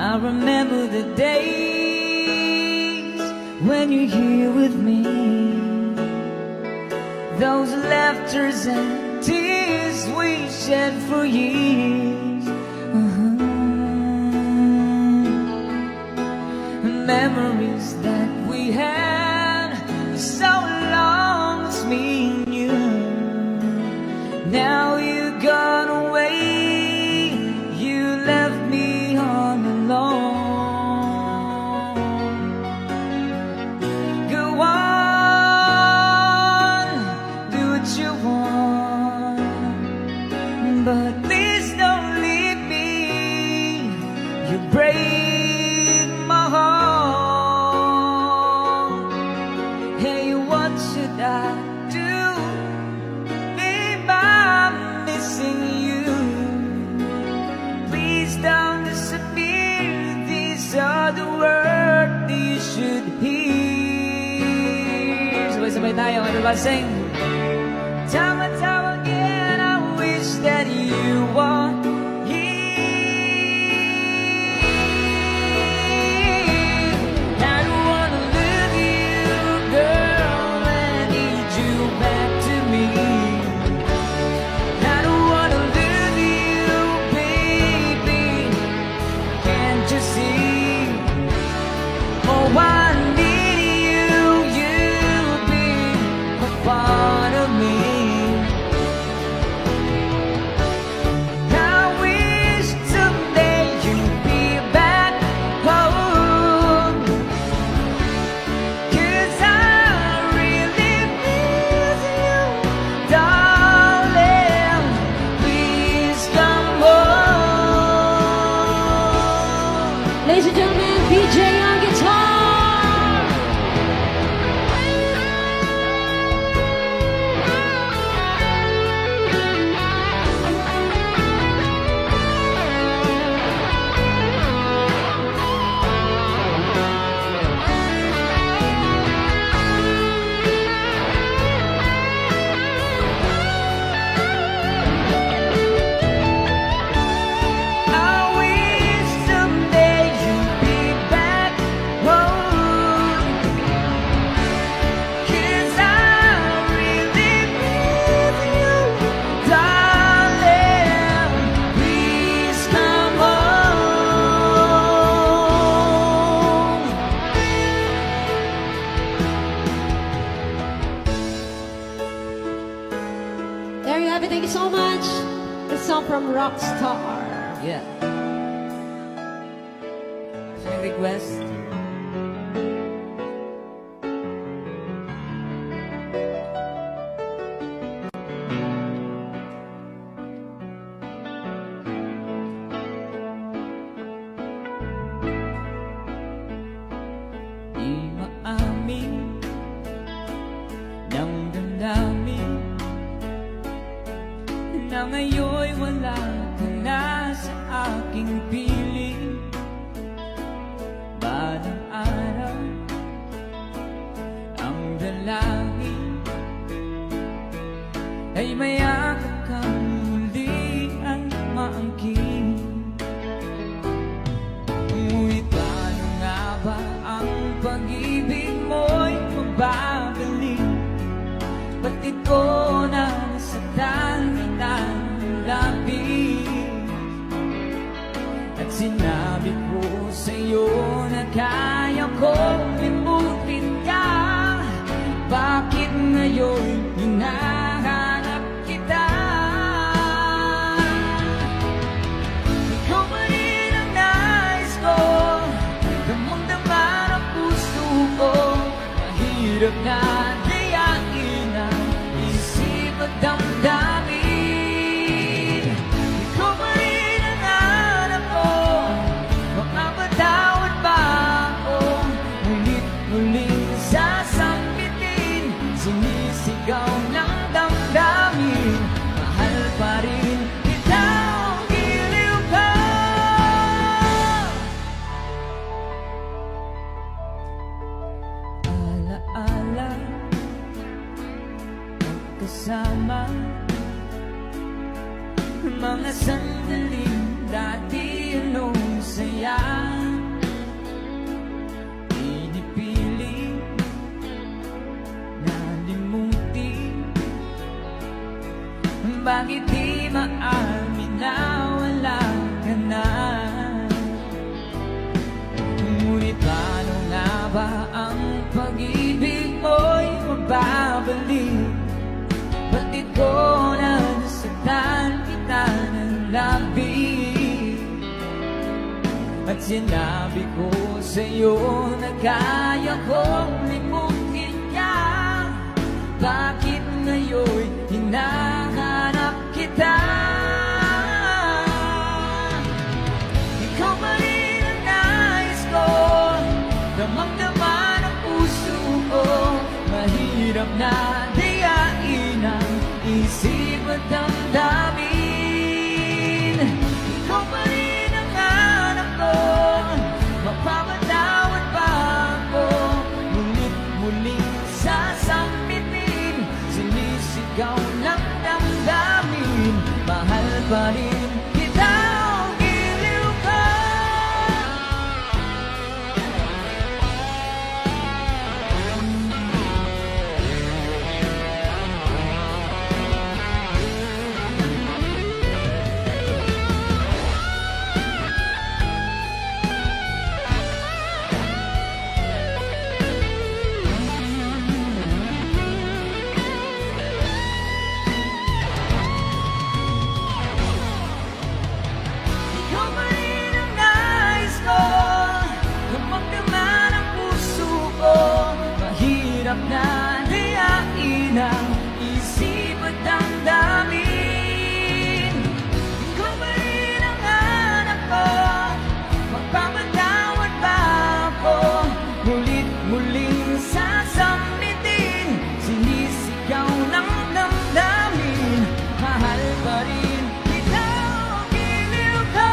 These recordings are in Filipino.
I remember the days when you're here with me, those laughters and tears we shed for years. Memories that we had for so long, it's me and you. Now you gone away, you left me all alone. Go on, do what you want, but please don't leave me. You break my heart. Hey, what should I do? Babe, I'm missing you. Please don't disappear. These are the words that you should hear. Sabay-sabay tayo, everybody sing. Time and time again, I wish that you were Ladies and gentlemen, PJ on guitar. There you have it. Thank you so much. The song from Rockstar. Yeah. Any request? Di maamin ng damdamin na ngayon'y wala ka na sa aking piling. Balang araw ang dalangin ay mayakap kang muli ang maangkin. Ngunit paano nga ba ang pag-ibig mo'y magbabalik? Ba't ito na nasaktan kitang labis? At sinabi ko sa'yo na kaya kong limutin ka. Bakit ngayon hinahanap kita? Ikaw pa rin ang nais ko, damang-dama ng puso ko. Mahirap na dayain ang isip at damdamin. Ikaw pa rin ang hanap ko, makapatawad ba ako? Ngunit-muling sasambitin, sumisigaw ng damdamin. Mahal pa rin kita o giliw ka. Alaala inaamin na wala ka na. Ngunit paano nga ba ang pag-ibig mo'y magbabalik? Batid ko na nasaktan kita ng labis, at sinabi ko sa'yo na kaya kong limutin ka. Bakit ngayon hinahanap kita? Ikaw pa rin ang nais ko, damang-dama ng puso ko. Mahirap na dayain ang isip at damdamin. Ikaw pa rin ang hanap ko, mapapatawad ba ako? Ngunit muling sasambitin, sinisigaw ng damdamin. Mahal pa rin kita o giliw ka. Ikaw pa rin ang nais ko, damang-dama ng puso ko. Mahirap na dayain ang isip at damdamin. Ikaw pa rin ang hanap ko, magpapatawad ba ako? Ngunit muling sasambitin, sinisigaw ng damdamin. Mahal pa rin kita o giliw ka.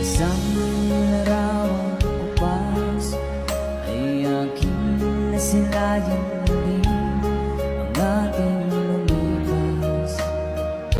Isang larawang kupas ay aking nasilayan